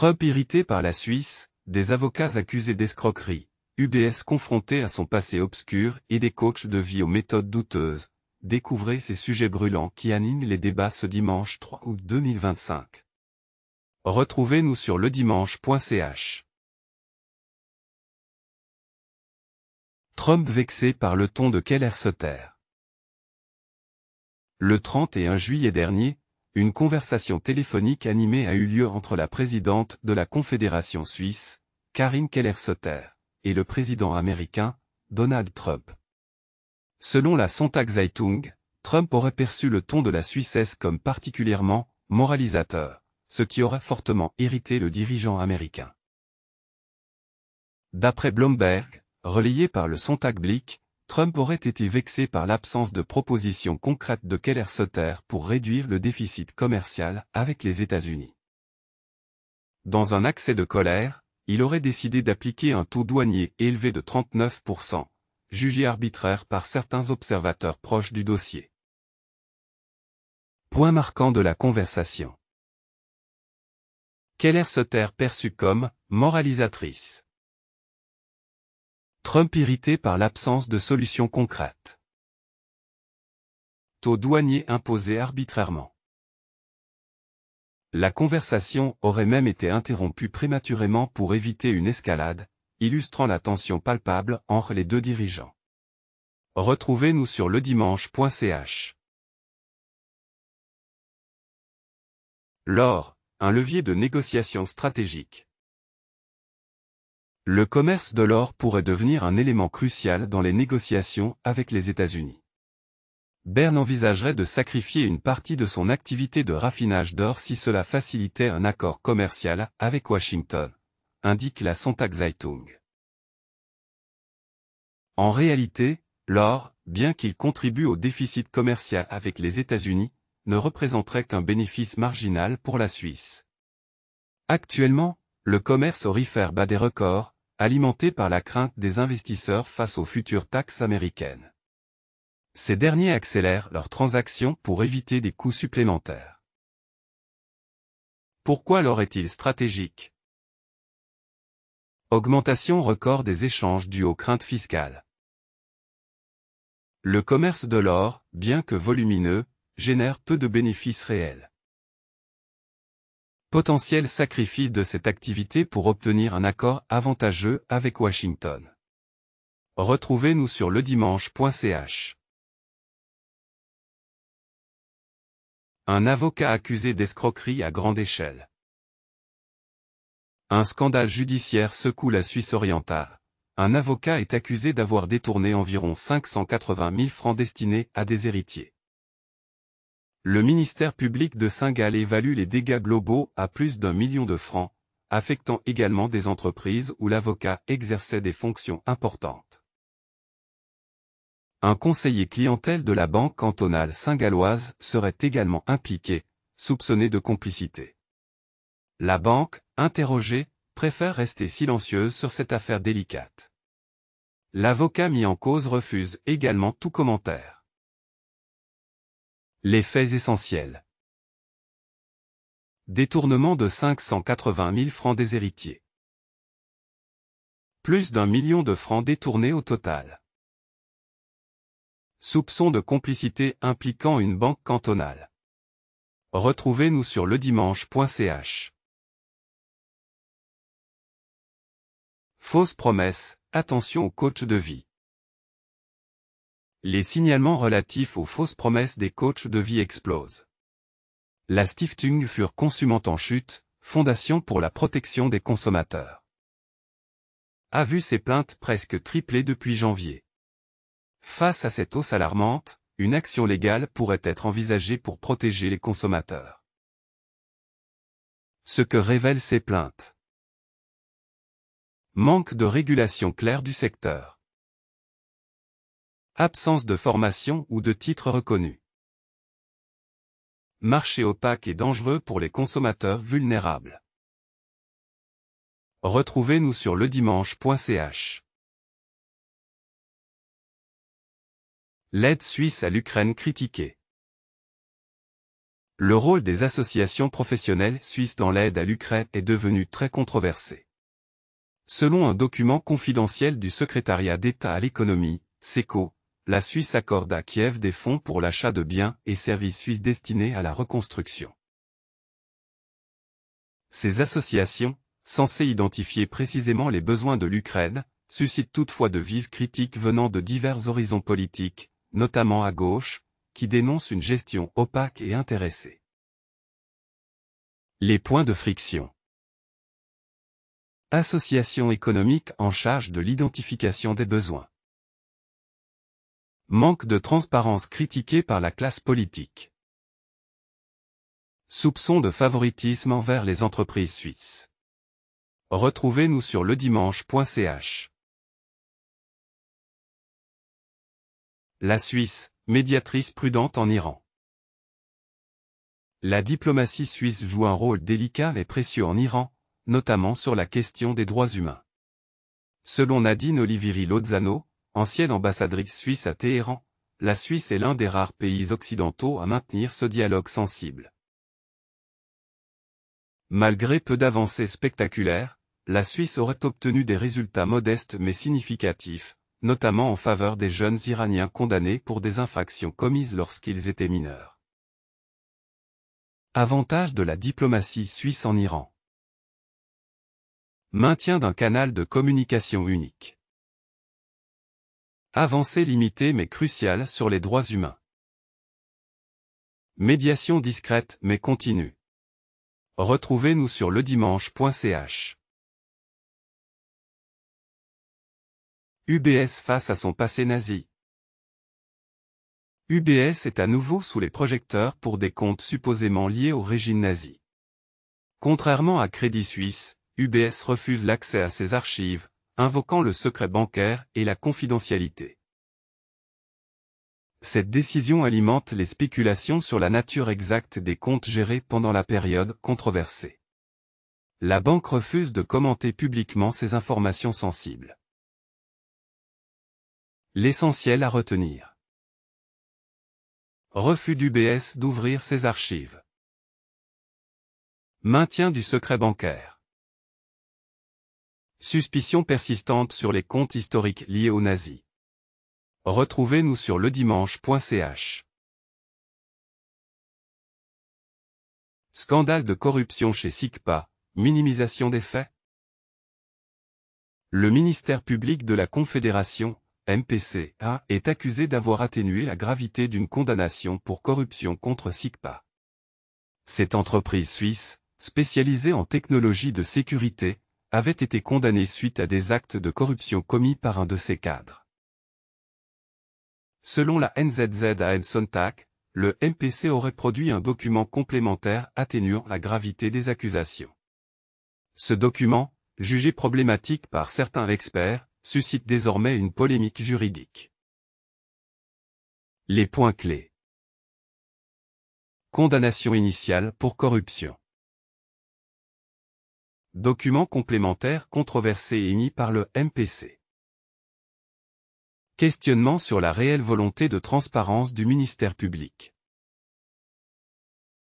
Trump irrité par la Suisse, des avocats accusés d'escroquerie, UBS confronté à son passé obscur et des coachs de vie aux méthodes douteuses. Découvrez ces sujets brûlants qui animent les débats ce dimanche 3 août 2025. Retrouvez-nous sur ledimanche.ch. Trump vexé par le ton de Keller Sutter. Le 31 juillet dernier, une conversation téléphonique animée a eu lieu entre la présidente de la Confédération suisse, Karin Keller-Sutter, et le président américain, Donald Trump. Selon la Sonntagszeitung, Trump aurait perçu le ton de la Suissesse comme particulièrement moralisateur, ce qui aurait fortement irrité le dirigeant américain. D'après Bloomberg, relayé par le Sonntagsblick, Trump aurait été vexé par l'absence de propositions concrètes de Keller-Sutter pour réduire le déficit commercial avec les États-Unis. Dans un accès de colère, il aurait décidé d'appliquer un taux douanier élevé de 39%, jugé arbitraire par certains observateurs proches du dossier. Point marquant de la conversation. Keller-Sutter perçue comme moralisatrice. Trump irrité par l'absence de solutions concrètes. Taux douanier imposé arbitrairement. La conversation aurait même été interrompue prématurément pour éviter une escalade, illustrant la tension palpable entre les deux dirigeants. Retrouvez-nous sur ledimanche.ch. L'or, un levier de négociation stratégique. Le commerce de l'or pourrait devenir un élément crucial dans les négociations avec les États-Unis. Berne envisagerait de sacrifier une partie de son activité de raffinage d'or si cela facilitait un accord commercial avec Washington, indique la Sonntagszeitung. En réalité, l'or, bien qu'il contribue au déficit commercial avec les États-Unis, ne représenterait qu'un bénéfice marginal pour la Suisse. Actuellement, le commerce aurifère bat des records, alimenté par la crainte des investisseurs face aux futures taxes américaines. Ces derniers accélèrent leurs transactions pour éviter des coûts supplémentaires. Pourquoi l'or est-il stratégique? Augmentation record des échanges due aux craintes fiscales. Le commerce de l'or, bien que volumineux, génère peu de bénéfices réels. Potentiel sacrifice de cette activité pour obtenir un accord avantageux avec Washington. Retrouvez-nous sur ledimanche.ch. Un avocat accusé d'escroquerie à grande échelle. Un scandale judiciaire secoue la Suisse orientale. Un avocat est accusé d'avoir détourné environ 580 000 francs destinés à des héritiers. Le ministère public de Saint-Gall évalue les dégâts globaux à plus d'1 million de francs, affectant également des entreprises où l'avocat exerçait des fonctions importantes. Un conseiller clientèle de la banque cantonale saint-galloise serait également impliqué, soupçonné de complicité. La banque, interrogée, préfère rester silencieuse sur cette affaire délicate. L'avocat mis en cause refuse également tout commentaire. Les faits essentiels. Détournement de 580 000 francs des héritiers. Plus d'1 million de francs détournés au total. Soupçon de complicité impliquant une banque cantonale. Retrouvez-nous sur ledimanche.ch. Fausses promesses, attention aux coachs de vie. Les signalements relatifs aux fausses promesses des coachs de vie explosent. La Stiftung für Konsumentenschutz, Fondation pour la protection des consommateurs, a vu ses plaintes presque tripler depuis janvier. Face à cette hausse alarmante, une action légale pourrait être envisagée pour protéger les consommateurs. Ce que révèlent ces plaintes. Manque de régulation claire du secteur. Absence de formation ou de titres reconnus. Marché opaque et dangereux pour les consommateurs vulnérables. Retrouvez-nous sur ledimanche.ch. L'aide suisse à l'Ukraine critiquée. Le rôle des associations professionnelles suisses dans l'aide à l'Ukraine est devenu très controversé. Selon un document confidentiel du secrétariat d'État à l'économie, SECO, la Suisse accorde à Kiev des fonds pour l'achat de biens et services suisses destinés à la reconstruction. Ces associations, censées identifier précisément les besoins de l'Ukraine, suscitent toutefois de vives critiques venant de divers horizons politiques, notamment à gauche, qui dénoncent une gestion opaque et intéressée. Les points de friction. Association économique en charge de l'identification des besoins. Manque de transparence critiqué par la classe politique. Soupçon de favoritisme envers les entreprises suisses. Retrouvez-nous sur ledimanche.ch. La Suisse, médiatrice prudente en Iran. La diplomatie suisse joue un rôle délicat et précieux en Iran, notamment sur la question des droits humains. Selon Nadine Oliveri-Lozano, ancienne ambassadrice suisse à Téhéran, la Suisse est l'un des rares pays occidentaux à maintenir ce dialogue sensible. Malgré peu d'avancées spectaculaires, la Suisse aurait obtenu des résultats modestes mais significatifs, notamment en faveur des jeunes Iraniens condamnés pour des infractions commises lorsqu'ils étaient mineurs. Avantage de la diplomatie suisse en Iran. Maintien d'un canal de communication unique. Avancée limitée mais cruciale sur les droits humains. Médiation discrète mais continue. Retrouvez-nous sur ledimanche.ch. UBS face à son passé nazi. UBS est à nouveau sous les projecteurs pour des comptes supposément liés au régime nazi. Contrairement à Crédit Suisse, UBS refuse l'accès à ses archives, invoquant le secret bancaire et la confidentialité. Cette décision alimente les spéculations sur la nature exacte des comptes gérés pendant la période controversée. La banque refuse de commenter publiquement ces informations sensibles. L'essentiel à retenir. Refus d'UBS d'ouvrir ses archives. Maintien du secret bancaire. Suspicion persistante sur les comptes historiques liés aux nazis. Retrouvez-nous sur ledimanche.ch. Scandale de corruption chez SICPA, minimisation des faits. Le ministère public de la Confédération, MPCA, est accusé d'avoir atténué la gravité d'une condamnation pour corruption contre SICPA. Cette entreprise suisse, spécialisée en technologie de sécurité, avait été condamnée suite à des actes de corruption commis par un de ses cadres. Selon la NZZ Sonntag, le MPC aurait produit un document complémentaire atténuant la gravité des accusations. Ce document, jugé problématique par certains experts, suscite désormais une polémique juridique. Les points clés. Condamnation initiale pour corruption. Document complémentaire controversé émis par le MPC. Questionnement sur la réelle volonté de transparence du ministère public.